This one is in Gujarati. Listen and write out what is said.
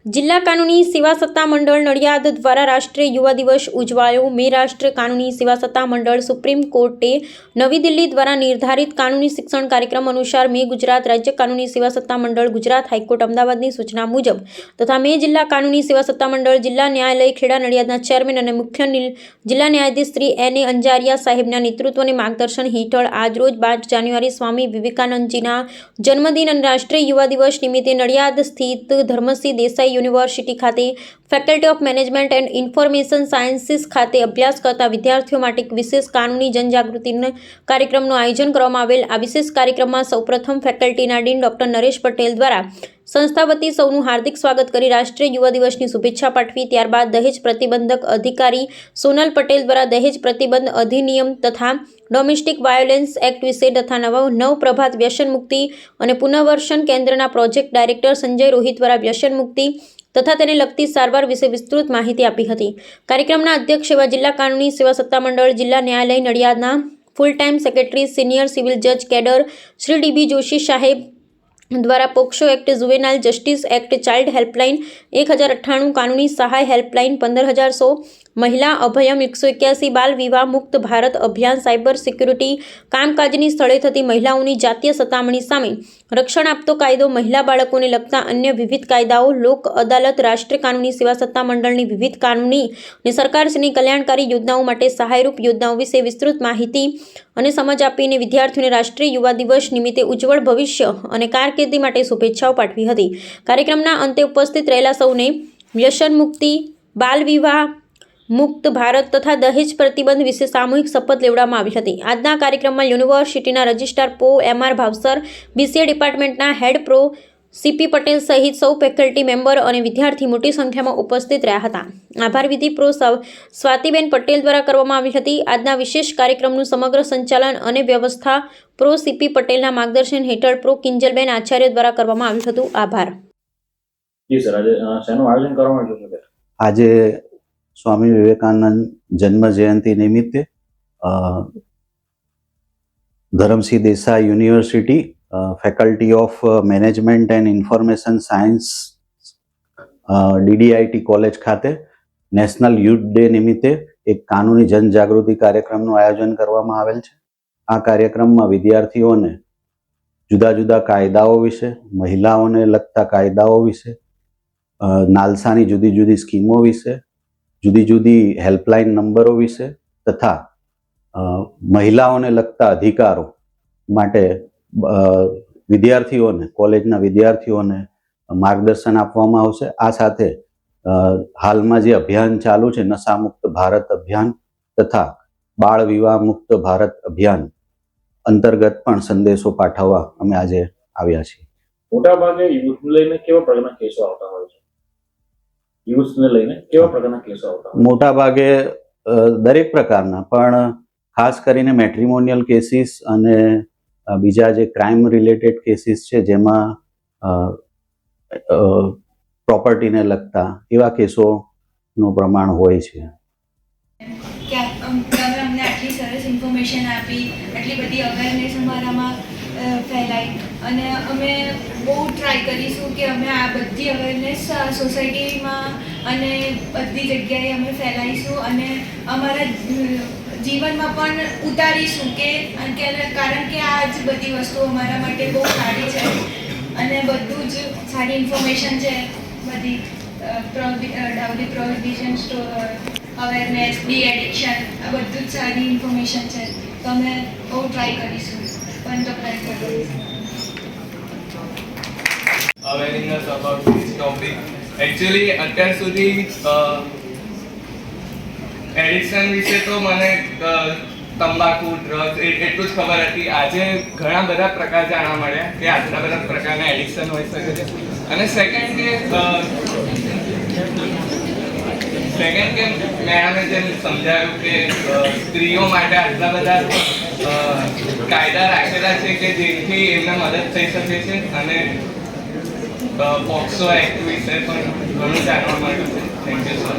જિલ્લા કાનૂની સેવા સત્તા મંડળ નડિયાદ દ્વારા રાષ્ટ્રીય યુવા દિવસ ઉજવાયો। મેં રાષ્ટ્રીય કાનૂની સેવા સત્તા મંડળ સુપ્રીમ કોર્ટે નવી દિલ્હી દ્વારા નિર્ધારિત કાનૂની શિક્ષણ કાર્યક્રમ અનુસાર મેં ગુજરાત રાજ્ય કાનૂની સેવા સત્તા મંડળ ગુજરાત હાઈકોર્ટ અમદાવાદની સૂચના મુજબ તથા મેં જિલ્લા કાનૂની સેવા સત્તા મંડળ જિલ્લા ન્યાયાલય ખેડા નડિયાદના ચેરમેન અને મુખ્ય જિલ્લા ન્યાયાધીશ શ્રી N.A. અંજારિયા સાહેબના નેતૃત્વ અને માર્ગદર્શન હેઠળ આજરોજ 12 જાન્યુઆરી સ્વામી વિવેકાનંદજીના જન્મદિન અને રાષ્ટ્રીય યુવા દિવસ નિમિત્તે નડિયાદ સ્થિત ધર્મસિંહ દેસાઈ યુનિવર્સિટી ખાતે faculty of management and information sciences ખાતે અભ્યાસ કરતા વિદ્યાર્થીઓ માટે એક વિશેષ કાનૂની જનજાગૃતિના કાર્યક્રમનું આયોજન કરવામાં આવેલ। આ વિશેષ કાર્યક્રમમાં સૌપ્રથમ ફેકલ્ટીના ડીન ડોક્ટર નરેશ પટેલ દ્વારા સંસ્થા વતી સૌનું હાર્દિક સ્વાગત કરી રાષ્ટ્રીય યુવા દિવસની શુભેચ્છા પાઠવી। ત્યારબાદ દહેજ પ્રતિબંધક અધિકારી સોનલ પટેલ દ્વારા દહેજ પ્રતિબંધ અધિનિયમ તથા ડોમેસ્ટિક વાયોલેન્સ એક્ટ વિશે તથા નવ પ્રભાત વ્યસન મુક્તિ અને પુનર્વસન કેન્દ્રના પ્રોજેક્ટ ડાયરેક્ટર સંજય રોહિત દ્વારા વ્યસન મુક્તિ તથા તેને લગતી સારવાર વિશે વિસ્તૃત માહિતી આપી હતી। કાર્યક્રમના અધ્યક્ષ એવા જિલ્લા કાનૂની સેવા સત્તા મંડળ જિલ્લા ન્યાયાલય નડિયાદના full time secretary senior civil જજ કેડર શ્રી D.B. જોશી સાહેબ દ્વારા POCSO act, juvenile justice act, child helpline 1098, કાનૂની સહાય હેલ્પલાઇન 15100, મહિલા અભયમ 181, બાલ વિવાહ મુક્ત ભારત અભિયાન, સાયબર સિક્યુરિટી, કામકાજની સ્થળે થતી મહિલાઓની જાતીય સતામણી સામે રક્ષણ આપતો કાયદો, મહિલા બાળકોને લગતા અન્ય વિવિધ કાયદાઓ, લોક અદાલત, રાષ્ટ્રીય કાનૂની સેવા સત્તા મંડળની વિવિધ કાનૂની અને સરકારશ્રીની કલ્યાણકારી યોજનાઓ માટે સહાયરૂપ યોજનાઓ વિશે વિસ્તૃત માહિતી અને સમજ આપીને વિદ્યાર્થીઓને રાષ્ટ્રીય યુવા દિવસ નિમિત્તે ઉજ્જવળ ભવિષ્ય અને કારકિર્દી માટે શુભેચ્છાઓ પાઠવી હતી। કાર્યક્રમના અંતે ઉપસ્થિત રહેલા સૌને વ્યસન મુક્તિ, બાલ વિવાહ મુક્ત ભારત તથા દહેજ પ્રતિબંધ વિશે સામૂહિક શપથ લેવડાવવામાં આવી હતી। આજના કાર્યક્રમમાં યુનિવર્સિટીના રજિસ્ટ્રાર પો M.R. ભાવસર, BCA ડિપાર્ટમેન્ટના હેડ પ્રો C.P. પટેલ સહિત સૌ ફેકલ્ટી મેમ્બર અને વિદ્યાર્થી મોટી સંખ્યામાં ઉપસ્થિત રહ્યા હતા। આભાર વિધિ પ્રો સ્વાતિબેન પટેલ દ્વારા કરવામાં આવી હતી। આજના વિશેષ કાર્યક્રમનું સમગ્ર સંચાલન અને વ્યવસ્થા પ્રો C.P. પટેલના માર્ગદર્શન હેઠળ પ્રો કિંજલબેન આચાર્ય દ્વારા કરવામાં આવ્યું હતું। આભાર। જી સર, આજે શેનું આયોજન કરવામાં આવ્યું છે? આજે સ્વામી વિવેકાનંદ જન્મ જયંતિ નિમિત્તે Dharamsinh Desai university faculty of management and information science DDIT college ખાતે નેશનલ યુથ ડે નિમિત્તે એક કાનૂની જનજાગૃતિ કાર્યક્રમનું આયોજન કરવામાં આવેલ છે। આ કાર્યક્રમમાં વિદ્યાર્થીઓને જુદા જુદા કાયદાઓ વિશે, મહિલાઓને લગતા કાયદાઓ વિશે, નાલસાની જુદી જુદી સ્કીમો વિશે, જુદી જુદી હેલ્પલાઇન નંબરો વિશે તથા મહિલાઓને લગતા અધિકારો માટે વિદ્યાર્થીઓને, કોલેજના વિદ્યાર્થીઓને માર્ગદર્શન આપવામાં આવશે। આ સાથે હાલમાં જે અભિયાન ચાલુ છે નશામુક્ત ભારત અભિયાન તથા બાળ વિવાહ મુક્ત ભારત અભિયાન અંતર્ગત પણ સંદેશો પાઠવવા અમે આજે આવ્યા છીએ। મોટાભાગે યુથને લઈને કેવા પ્રકારના કેસો આવતા હોય છે? યુથને લઈને કેવા પ્રકારના કેસો આવતા? મોટા ભાગે દરેક પ્રકારના, પણ ખાસ કરીને મેટ્રિમોનિયલ કેસીસ અને બીજા જે ક્રાઇમ રિલેટેડ કેસીસ છે જેમાં પ્રોપર્ટીને લગતા એવા કેસોનું પ્રમાણ હોય છે। અમને આટલી સરસ ઇન્ફોર્મેશન આપી, આટલી બધી અવેરનેસ અમારામાં ફેલાઈ અને અમે બહુ ટ્રાય કરીશું કે અમે આ બધી અવેરનેસ સોસાયટીમાં અને બધી જગ્યાએ અમે ફેલાઈશું અને અમારા જીવનમાં પણ ઉતારીશું કે કારણ કે આ જ બધી વસ્તુઓ અમારા માટે બહુ સારી છે અને બધું જ સારી ઇન્ફોર્મેશન છે। બધી ડાઉરી પ્રોહિબિશન, અવેરનેસ, ડી એડિક્શન, આ બધું જ સારી ઇન્ફોર્મેશન છે। તો અમે બહુ ટ્રાય કરીશું, પણ તો પ્રયત્ન કરીશું। Awareness about this topic. Actually, અત્યાર સુધી એડિક્શન વિશે તો મને તંબાકુ, ડ્રગ્સ એટલું જ ખબર હતી। આજે ઘણા બધા પ્રકાર જાણવા મળ્યા કે આટલા બધા પ્રકારના એડિક્શન હોઈ શકે છે। અને સેકન્ડ કે મેડમે જેમ સમજાવ્યું કે સ્ત્રીઓ માટે આટલા બધા કાયદા રાખેલા છે કે જેથી એમને મદદ થઈ શકે છે અને પોક્સો એક્ટ વિશે પણ ઘણું જાણવા મળ્યું છે। Thank you sir.